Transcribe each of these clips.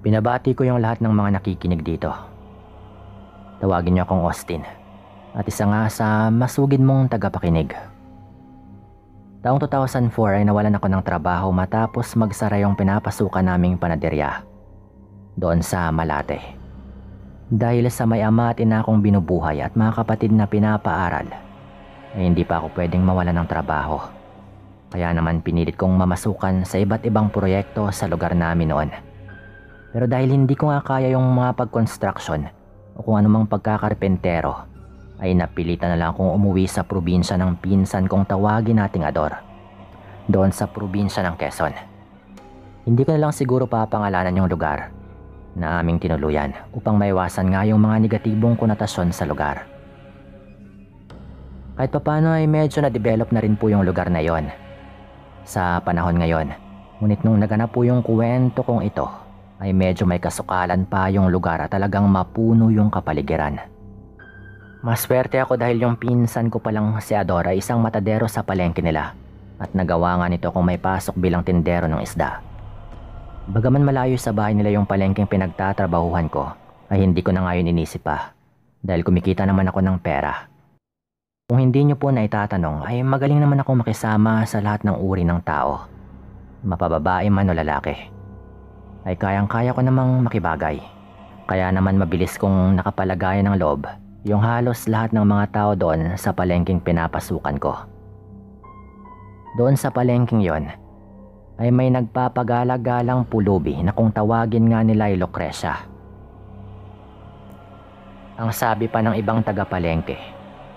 Binabati ko yung lahat ng mga nakikinig dito. Tawagin niyo akong Austin at isa nga sa masugid mong tagapakinig. Taong 2004 ay nawalan ako ng trabaho matapos magsara yung pinapasukan naming panaderya doon sa Malate. Dahil sa may ama at ina akong binubuhay at mga kapatid na pinapaaral, ay hindi pa ako pwedeng mawalan ng trabaho. Kaya naman pinilit kong mamasukan sa iba't ibang proyekto sa lugar namin noon. Pero dahil hindi ko nga kaya yung mga pag-construction o kung anumang pagkakarpentero, ay napilitan na lang akong umuwi sa probinsya ng pinsan kong tawagin nating Ador, doon sa probinsya ng Quezon. Hindi ko na lang siguro papangalanan yung lugar na aming tinuluyan upang maiwasan nga yung mga negatibong konotasyon sa lugar. Kahit papano ay medyo na-develop na rin po yung lugar na yon sa panahon ngayon. Ngunit nung naganap po yung kwento kong ito, ay medyo may kasukalan pa yung lugar at talagang mapuno yung kapaligiran. Maswerte ako dahil yung pinsan ko palang si Adora isang matadero sa palengke nila at nagawa nga nito kung may pasok bilang tindero ng isda. Bagaman malayo sa bahay nila yung palengkeng pinagtatrabahuhan ko, ay hindi ko na ngayon inisip pa dahil kumikita naman ako ng pera. Kung hindi nyo po na itatanong ay magaling naman ako makisama sa lahat ng uri ng tao, mapababae man o lalaki. Ay kayang-kaya ko namang makibagay. Kaya naman mabilis kong nakapalagayan ng loob yung halos lahat ng mga tao doon sa palengking pinapasukan ko. Doon sa palengking yon ay may nagpapagala-galang pulubi na kung tawagin nga nila ay Lucrecia. Ang sabi pa ng ibang taga-palengke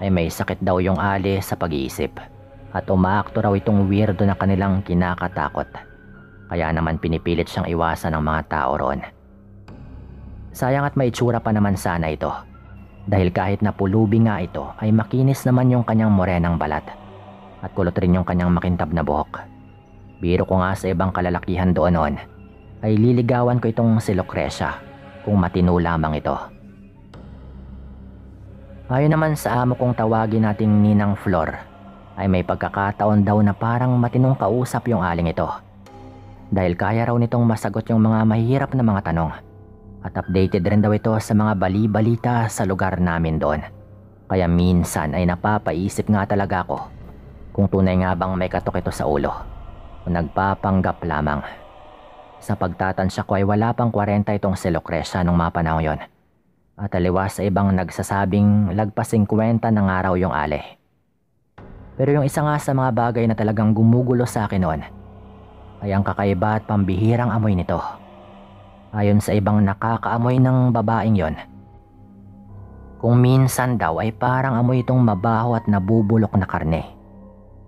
ay may sakit daw yung ali sa pag-iisip at umaakto raw itong weirdo na kanilang kinakatakot. Kaya naman pinipilit siyang iwasan ng mga tao roon. Sayang at may itsura pa naman sana ito. Dahil kahit na pulubi nga ito ay makinis naman yung kanyang morenang balat. At kulot rin yung kanyang makintab na buhok. Biro ko nga sa ibang kalalakihan doon noon ay liligawan ko itong si Lucrecia kung matino lamang ito. Ayon naman sa amo kong tawagin nating Ninang Flor ay may pagkakataon daw na parang matinong kausap yung aling ito. Dahil kaya raw nitong masagot yung mga mahirap na mga tanong. At updated rin daw ito sa mga bali-balita sa lugar namin doon. Kaya minsan ay napapaisip nga talaga ako kung tunay nga bang may katok ito sa ulo o nagpapanggap lamang. Sa pagtatansya ko ay wala pang 40 itong si Lucrecia nung mga panahon yon. At aliwas sa ibang nagsasabing lagpas 50 na nga raw yung ali. Pero yung isa nga sa mga bagay na talagang gumugulo sa akin noon ay ang kakaiba at pambihirang amoy nito. Ayon sa ibang nakakaamoy ng babaeng yon, kung minsan daw ay parang amoy itong mabaho at nabubulok na karne.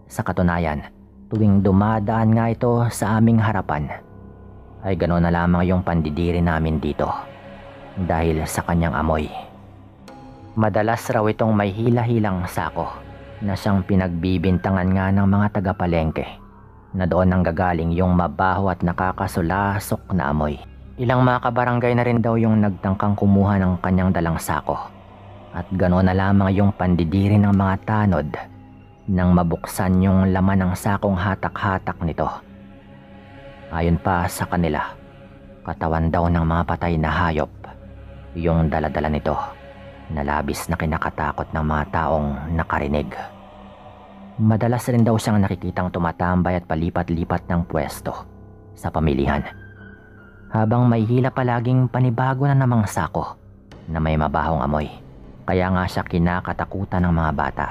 Sa katunayan, tuwing dumadaan nga ito sa aming harapan, ay gano'n na lamang yung pandidiri namin dito dahil sa kanyang amoy. Madalas raw itong may hila-hilang sako na siyang pinagbibintangan nga ng mga taga-palengke na doon nang gagaling yung mabaho at nakakasulasok na amoy. Ilang mga kabarangay na rin daw yung nagtangkang kumuha ng kanyang dalang sako. At gano'n na lamang yung pandidiri ng mga tanod nang mabuksan yung laman ng sakong hatak-hatak nito. Ayon pa sa kanila, katawan daw ng mga patay na hayop yung daladala nito na labis na kinakatakot ng mga taong nakarinig. Madalas rin daw siyang nakikitang tumatambay at palipat-lipat ng pwesto sa pamilihan. Habang may hila palaging panibago na namang sako na may mabahong amoy. Kaya nga siya kinakatakutan ng mga bata.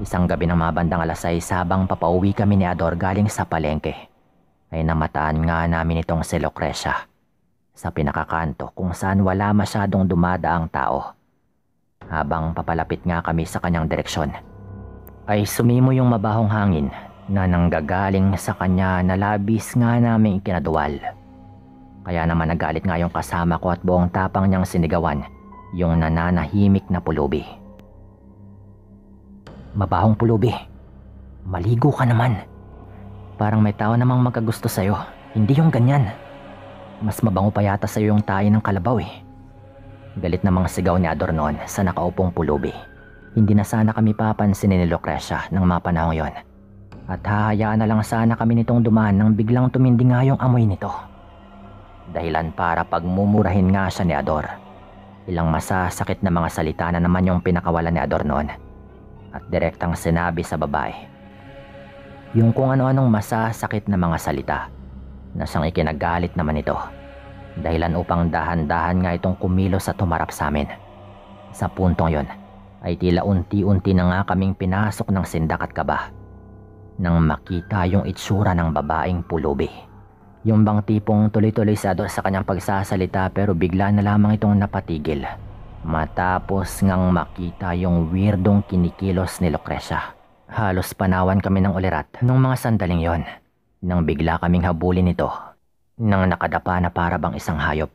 Isang gabi ng mga bandang 6 habang papauwi kami ni Ador galing sa palengke, ay namataan nga namin itong si Lucrecia sa pinakakanto kung saan wala masyadong dumadaang tao. Habang papalapit nga kami sa kanyang direksyon, ay sumimo yung mabahong hangin na nanggagaling sa kanya na labis nga naming ikinaduwal. Kaya naman nagalit nga yung kasama ko at buong tapang niyang sinigawan yung nananahimik na pulubi. Mabahong pulubi, maligo ka naman. Parang may tao namang magkagusto sa'yo, hindi yung ganyan. Mas mabango pa yata sa'yo yung tayo ng kalabaw eh. Galit namang sigaw ni Ador noon sa nakaupong pulubi. Hindi na sana kami papansinin ni Lucrecia ng mga panahon yon. At hahayaan na lang sana kami nitong dumaan nang biglang tumindi nga yung amoy nito. dahilan para pagmumurahin nga siya ni Ador. Ilang masasakit na mga salita na naman yung pinakawalan ni Ador noon at direktang sinabi sa babae yung kung ano-anong masasakit na mga salita na siyang ikinagalit naman ito, dahilan upang dahan-dahan nga itong kumilos at tumarap sa amin. Sa puntong yon ay tila unti-unti na nga kaming pinasok ng sindak at kaba nang makita yung itsura ng babaeng pulubi. Yung bang tipong tuloy-tuloy sa Ador sa kanyang pagsasalita pero bigla na lamang itong napatigil matapos ngang makita yung weirdong kinikilos ni Lucrecia. Halos panawan kami ng ulirat nung mga sandaling yon nang bigla kaming habulin ito nang nakadapa na para bang isang hayop.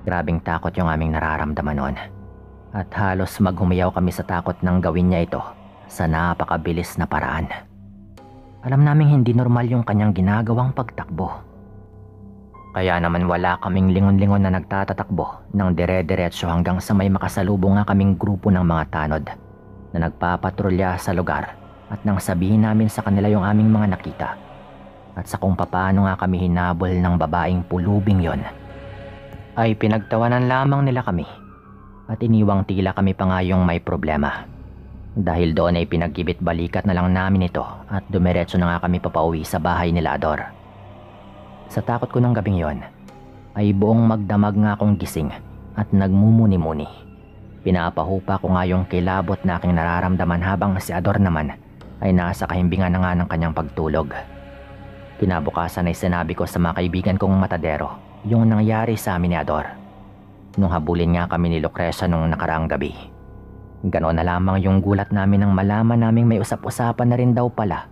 Grabing takot yung aming nararamdaman noon at halos maghumiyaw kami sa takot nang gawin niya ito sa napakabilis na paraan. Alam naming hindi normal yung kanyang ginagawang pagtakbo. Kaya naman wala kaming lingon-lingon na nagtatatakbo ng dire-diretso hanggang sa may makasalubong nga kaming grupo ng mga tanod na nagpapatrolya sa lugar at nang sabihin namin sa kanila yung aming mga nakita at sa kung papaano nga kami hinabol ng babaeng pulubing yon, ay pinagtawanan lamang nila kami at iniwang tila kami pa nga yung may problema. Dahil doon ay pinagkibit balikat na lang namin ito at dumiretso na nga kami papauwi sa bahay nila Ador. Sa takot ko ng gabing yon ay buong magdamag nga akong gising at nagmumuni-muni. Pinapahupa ko nga yung kilabot na aking nararamdaman habang si Ador naman ay nasa kahimbingan na nga ng kanyang pagtulog. Kinabukasan ay sinabi ko sa mga kaibigan kong matadero yung nangyari sa amin ni Ador nung habulin nga kami ni Lucrecia nung nakaraang gabi. Ganoon na lamang yung gulat namin nang malaman naming may usap-usapan na rin daw pala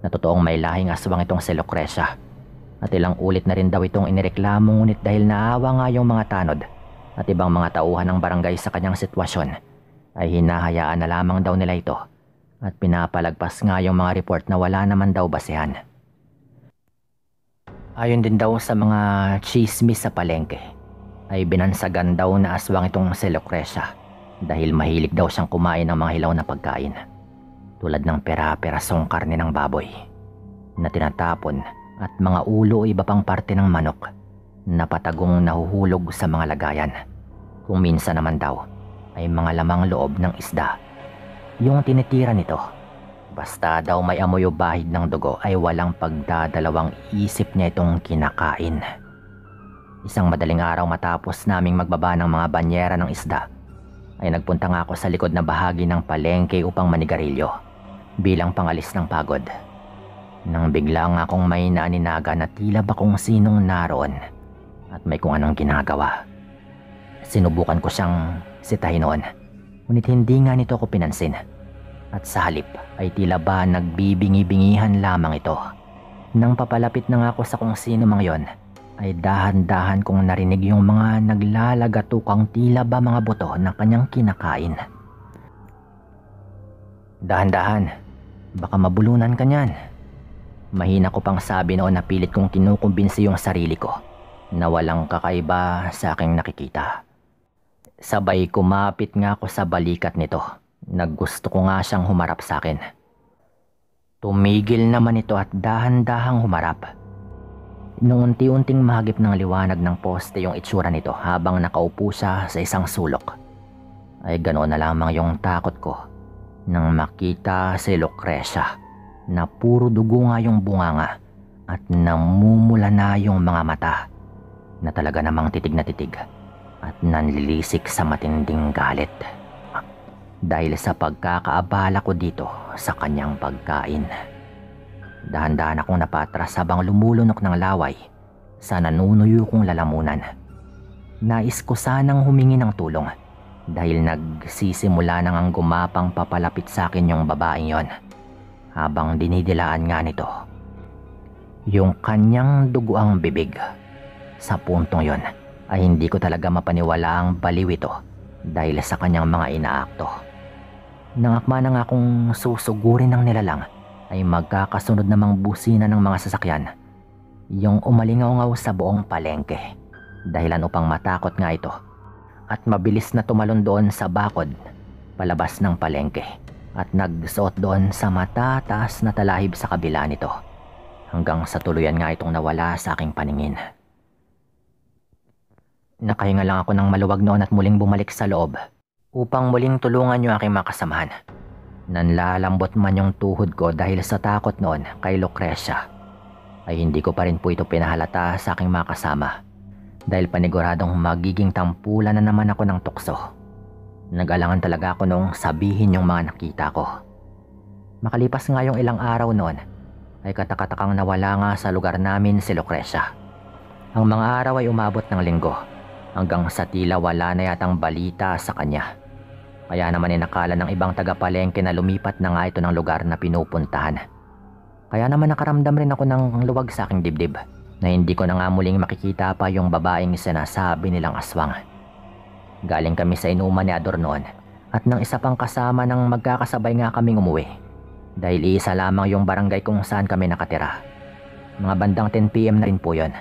na totoong may lahing aswang itong si Lucrecia at ilang ulit na rin daw itong inireklamo, ngunit dahil naawa nga yung mga tanod at ibang mga tauhan ng barangay sa kanyang sitwasyon ay hinahayaan na lamang daw nila ito at pinapalagpas nga yung mga report na wala naman daw basehan. Ayon din daw sa mga chismis sa palengke ay binansagan daw na aswang itong si Lucrecia dahil mahilig daw siyang kumain ng mga hilaw na pagkain tulad ng pera-perasong karne ng baboy na tinatapon at mga ulo o iba pang parte ng manok na patagong nahuhulog sa mga lagayan. Kung minsan naman daw ay mga lamang loob ng isda yung tinitira nito. Basta daw may amoy o bahid ng dugo ay walang pagdadalawang isip niya itong kinakain. Isang madaling araw matapos naming magbaba ng mga banyera ng isda ay nagpunta nga ako sa likod na bahagi ng palengke upang manigarilyo bilang pangalis ng pagod. Nang bigla nga akong may naaninaga na tila ba kung sinong naroon at may kung anong ginagawa. Sinubukan ko siyang sitahin noon, ngunit hindi nga nito ako pinansin at sa halip ay tila ba nagbibingi-bingihan lamang ito. Nang papalapit na nga ako sa kung sino mang yon ay dahan-dahan kong narinig yung mga naglalagatukang tila ba mga buto na kanyang kinakain. Dahan-dahan, baka mabulunan ka niyan. Mahina ko pang sabi noon na pilit kong kinukumbinsi yung sarili ko na walang kakaiba sa aking nakikita. Sabay kumapit nga ako sa balikat nito. Naggusto ko nga siyang humarap sa akin. Tumigil naman ito at dahan-dahang humarap. Nung unti-unting mahagip ng liwanag ng poste yung itsura nito habang nakaupo siya sa isang sulok, ay ganoon na lamang yung takot ko nang makita si Lucrecia na puro dugo nga yung bunganga at namumula na yung mga mata na talaga namang titig na titig at nanlilisik sa matinding galit dahil sa pagkakaabala ko dito sa kanyang pagkain. Dahan-dahan akong napatras habang lumulunok ng laway sa nanunuyo kong lalamunan. Nais ko sanang humingi ng tulong dahil nagsisimula nang ang gumapang papalapit sa akin yung babaeng yon habang dinidilaan nga nito yung kanyang duguang bibig. Sa puntong yon ay hindi ko talaga mapaniwalaang baliw ito dahil sa kanyang mga inaakto. Nangakma na nga akong susugurin ng nilalang ay magkakasunod namang busina ng mga sasakyan yung umalingaw-ngaw sa buong palengke, dahilan upang matakot nga ito at mabilis na tumalon doon sa bakod palabas ng palengke at nagsuot doon sa matataas na talahib sa kabila nito hanggang sa tuluyan nga itong nawala sa aking paningin. Nakahinga lang ako ng maluwag noon at muling bumalik sa loob upang muling tulungan yung aking mga kasamahan. Nanlalambot man yung tuhod ko dahil sa takot noon kay Lucrecia, ay hindi ko pa rin po ito pinahalata sa aking mga kasama dahil paniguradong magiging tampulan na naman ako ng tukso. Nag-alangan talaga ako nung sabihin yung mga nakita ko. Makalipas nga yung ilang araw noon, ay katakatakang nawala nga sa lugar namin si Lucrecia. Ang mga araw ay umabot ng linggo hanggang sa tila wala na yatang balita sa kanya. Kaya naman inakala ng ibang taga-palengke na lumipat na nga ito ng lugar na pinupuntahan. Kaya naman nakaramdam rin ako ng luwag sa aking dibdib na hindi ko na nga muling makikita pa yung babaeng sinasabi nilang aswang. Galing kami sa inuman ni Ador noon at ng isa pang kasama ng magkakasabay nga kaming umuwi dahil iisa lamang yung barangay kung saan kami nakatira. Mga bandang 10 PM na rin po yun.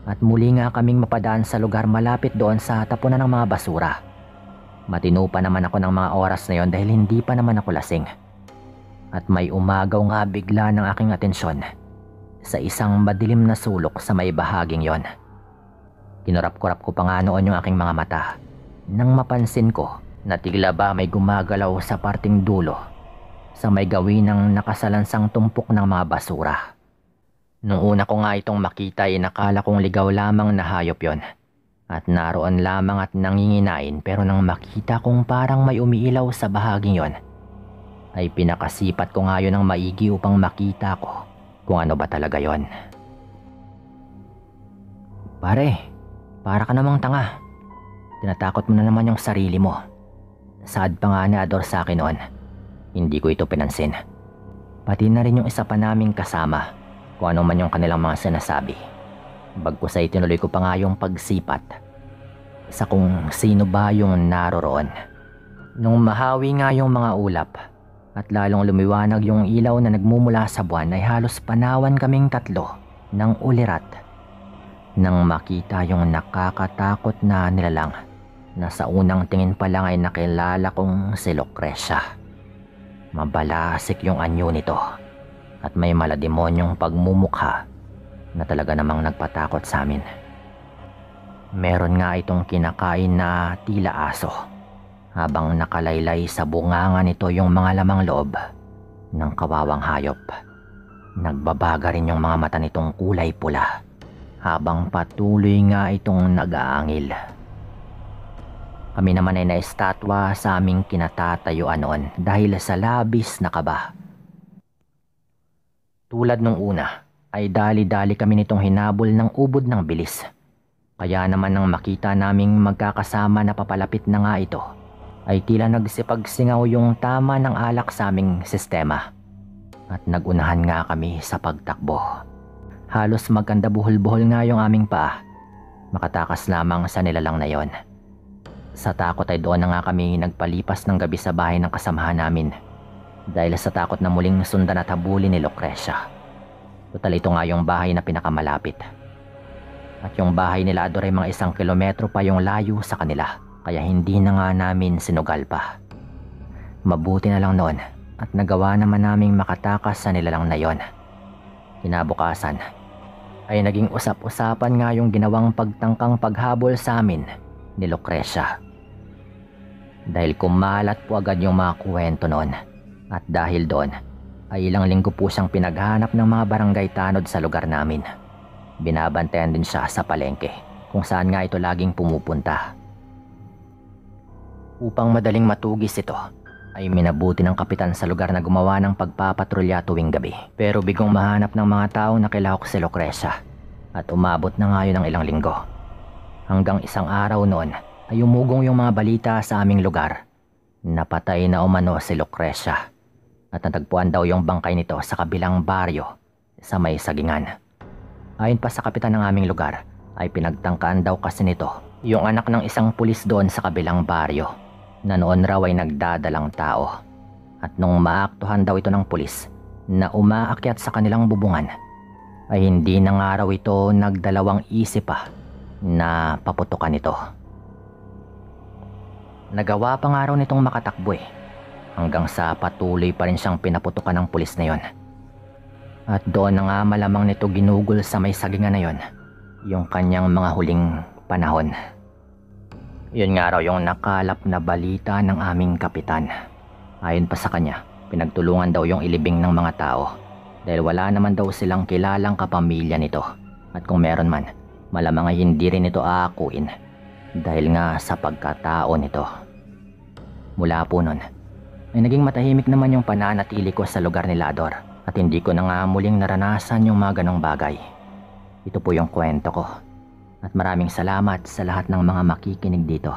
At muli nga kaming mapadaan sa lugar malapit doon sa tapunan ng mga basura. Matino pa naman ako ng mga oras na yon dahil hindi pa naman ako lasing. At may umagaw nga bigla ng aking atensyon sa isang madilim na sulok sa may bahaging yon. Kinurap-kurap ko pa nga noon yung aking mga mata nang mapansin ko na tigla ba may gumagalaw sa parting dulo sa may gawin ng nakasalansang tumpok ng mga basura. Nung una ko nga itong makita ay nakala kong ligaw lamang na hayop yon. At naroon lamang at nanginginain, pero nang makita kong parang may umiilaw sa bahaging yon, ay pinakasipat ko nga yun ng maigi upang makita ko kung ano ba talaga yon. Pare, para ka namang tanga. Tinatakot mo na naman yung sarili mo. Saad pa nga ni Ador sa akin noon. Hindi ko ito pinansin. Pati na rin yung isa pa naming kasama, kung ano man yung kanilang mga sinasabi. Bagkus ay tinuloy ko pa nga yung pagsipat sa kung sino ba yung naroroon. Nung mahawi nga yung mga ulap at lalong lumiwanag yung ilaw na nagmumula sa buwan, ay halos panawan kaming tatlo ng ulirat nang makita yung nakakatakot na nilalang na sa unang tingin pa lang ay nakilala kong si Lucrecia. Mabalasik yung anyo nito at may malademonyong pagmumukha na talaga namang nagpatakot sa amin. Meron nga itong kinakain na tila aso habang nakalaylay sa bunganga nito yung mga lamang loob ng kawawang hayop. Nagbabaga rin yung mga mata nitong kulay pula habang patuloy nga itong nag-aangil. Kami naman ay naistatwa sa aming kinatatayuan noon dahil sa labis na kaba. Tulad nung una, ay dali-dali kami nitong hinabol ng ubod ng bilis. Kaya naman nang makita naming magkakasama na papalapit na nga ito, ay tila nagsipagsingaw yung tama ng alak sa aming sistema. At nagunahan nga kami sa pagtakbo. Halos magkanda buhol-buhol nga yung aming paa. Makatakas lamang sa nilalang na yon. Sa takot ay doon na nga kami nagpalipas ng gabi sa bahay ng kasamahan namin. Dahil sa takot na muling sundan at habulin ni Lucrecia. Total ito nga yung bahay na pinakamalapit. At yung bahay nila Ador ay mga 1 kilometro pa yung layo sa kanila. Kaya hindi na nga namin sinugal pa. Mabuti na lang noon at nagawa naman naming makatakas sa nilalang na yon. Kinabukasan ay naging usap-usapan nga yung ginawang pagtangkang paghabol sa amin ni Lucrecia. Dahil kumalat po agad yung mga kwento noon. At dahil doon ay ilang linggo po siyang pinaghanap ng mga barangay tanod sa lugar namin. Binabantayan din siya sa palengke kung saan nga ito laging pumupunta. Upang madaling matugis ito, ay minabuti ng kapitan sa lugar na gumawa ng pagpapatrolya tuwing gabi. Pero bigong mahanap ng mga tao na kilahok si Lucrecia at umabot na nga yun ng ilang linggo. Hanggang isang araw noon ay umugong yung mga balita sa aming lugar. Napatay na umano si Lucrecia at natagpuan daw yung bangkay nito sa kabilang baryo sa may sagingan. Ayon pa sa kapitan ng aming lugar ay pinagtangkaan daw kasi nito yung anak ng isang pulis doon sa kabilang baryo na noon raw ay nagdadalang tao. At nung maaktuhan daw ito ng pulis na umaakyat sa kanilang bubungan ay hindi na nga raw ito nagdalawang isip pa na paputukan ito. Nagawa pa nga raw nitong makatakbo hanggang sa patuloy pa rin siyang pinaputukan ng pulis na yon. At doon na nga malamang nito ginugol sa may sagingan na yon yung kanyang mga huling panahon. Yun nga raw yung nakalap na balita ng aming kapitan. Ayon pa sa kanya, pinagtulungan daw yung ilibing ng mga tao dahil wala naman daw silang kilalang kapamilya nito. At kung meron man, malamang ay hindi rin ito aakuin dahil nga sa pagkatao nito. Mula po nun, ay naging matahimik naman yung pananatili ko sa lugar ni Lador at hindi ko na nga muling naranasan yung mga ganong bagay. Ito po yung kwento ko at maraming salamat sa lahat ng mga makikinig dito.